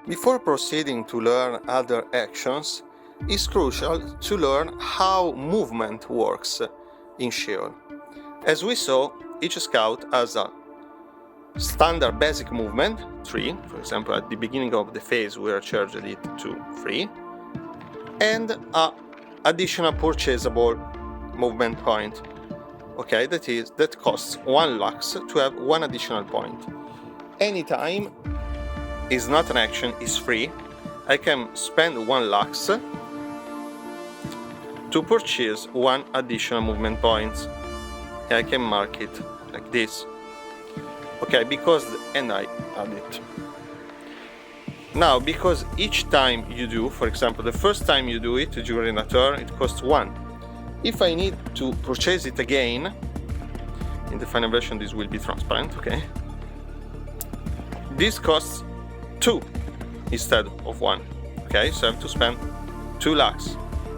Before proceeding to learn other actions, it's crucial to learn how movement works in Sheol. As we saw, each scout has a standard basic movement, 3, for example at the beginning of the phase we recharged it to 3, and an additional purchasable movement point, okay, that costs 1 lux to have 1 additional point. Anytime is not an action, is free, I can spend 1 lux to purchase 1 additional movement point. I can mark it like this, okay, and I add it. Now, because each time you do, for example, the first time you do it during a turn, it costs 1. If I need to purchase it again, in the final version this will be transparent, okay? This costs 2 instead of 1, okay? So I have to spend 2 lux.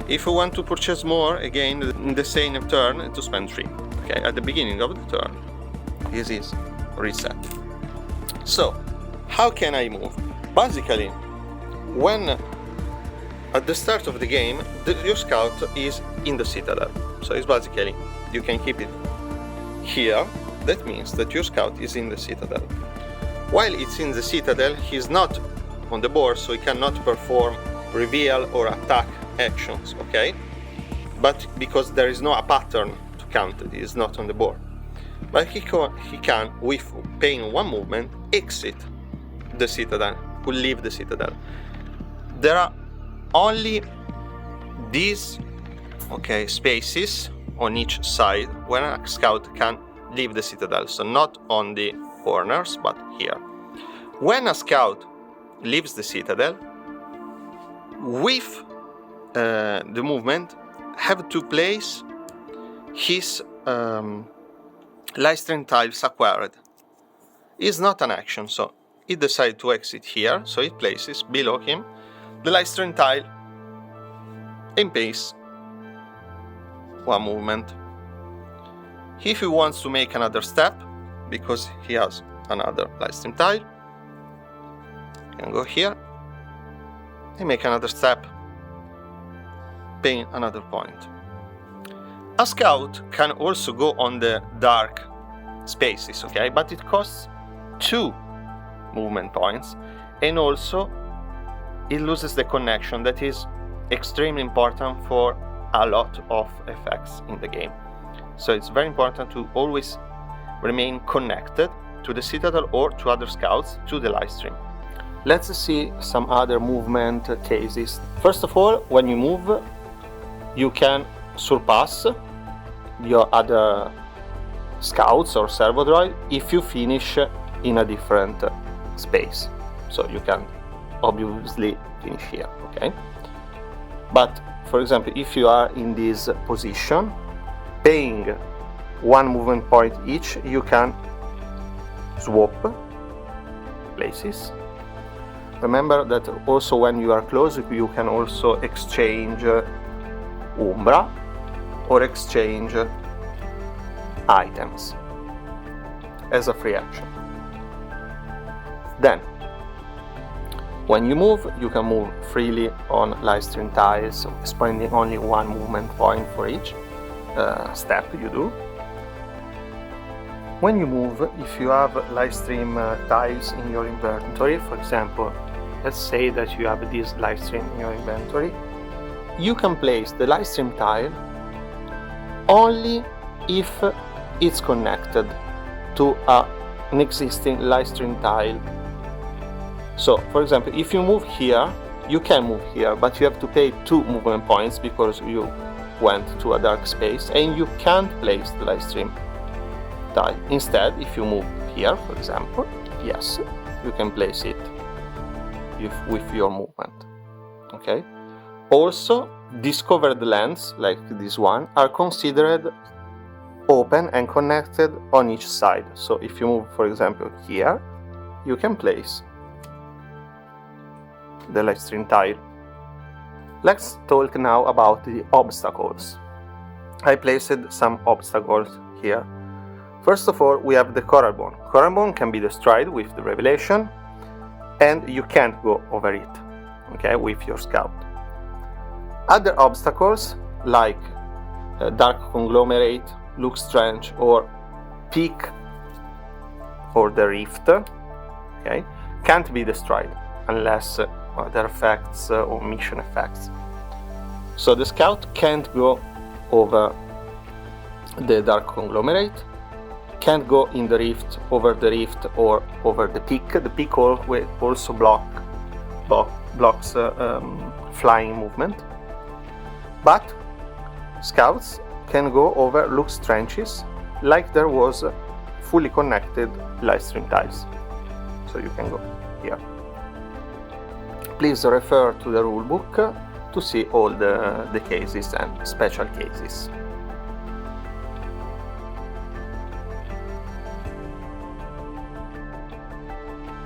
If I want to purchase more, again, in the same turn, I have to spend 3, okay? At the beginning of the turn, this is reset. So, how can I move? Basically, when at the start of the game, your scout is in the citadel. So it's basically, you can keep it here. That means that your scout is in the citadel. While it's in the citadel, he's not on the board, so he cannot perform reveal or attack actions, okay? But because there is no pattern to count, it is not on the board. But he can, with paying 1 movement, exit the citadel, could leave the citadel. There are only these, okay, spaces on each side when a scout can leave the citadel, so not on the corners, but here. When a scout leaves the citadel, with the movement, have to place his lightstream tiles acquired. It's not an action, so he decides to exit here, so it places below him the lightstream tile and pays 1 movement. If he wants to make another step, because he has another lightstream tile, you can go here and make another step, paying another point. A scout can also go on the dark spaces, okay, but it costs 2 movement points, and also it loses the connection that is extremely important for a lot of effects in the game. So it's very important to always remain connected to the citadel or to other scouts to the lightstream. Let's see some other movement cases. First of all, when you move, you can surpass your other scouts or servo droid if you finish in a different space. So you can obviously finish here, okay? But for example, if you are in this position, paying 1 movement point each, you can swap places. Remember that also when you are close, you can also exchange Umbra or exchange items as a free action. Then, when you move, you can move freely on lightstream tiles, spending only 1 movement point for each step you do. When you move, if you have lightstream tiles in your inventory, for example, let's say that you have this lightstream in your inventory, you can place the lightstream tile only if it's connected to an existing lightstream tile. So, for example, if you move here, you can move here, but you have to pay 2 movement points because you went to a dark space, and you can't place the lightstream tile. Instead, if you move here, for example, yes, you can place it with your movement. Okay. Also, discovered lands like this one are considered open and connected on each side. So if you move, for example, here, you can place the lightstream tile. Let's talk now about the obstacles. I placed some obstacles here. First of all, we have the coral bone. Coral bone can be destroyed with the revelation. and you can't go over it, okay, with your scout. Other obstacles like dark conglomerate, look strange, or peak or the rift, okay, can't be destroyed unless other effects or mission effects. So the scout can't go over the dark conglomerate, can't go in the rift, over the rift, or over the peak. The peak also blocks flying movement. But scouts can go over loose trenches, like there was fully connected lightstream tiles. So you can go here. Please refer to the rulebook to see all the cases and special cases.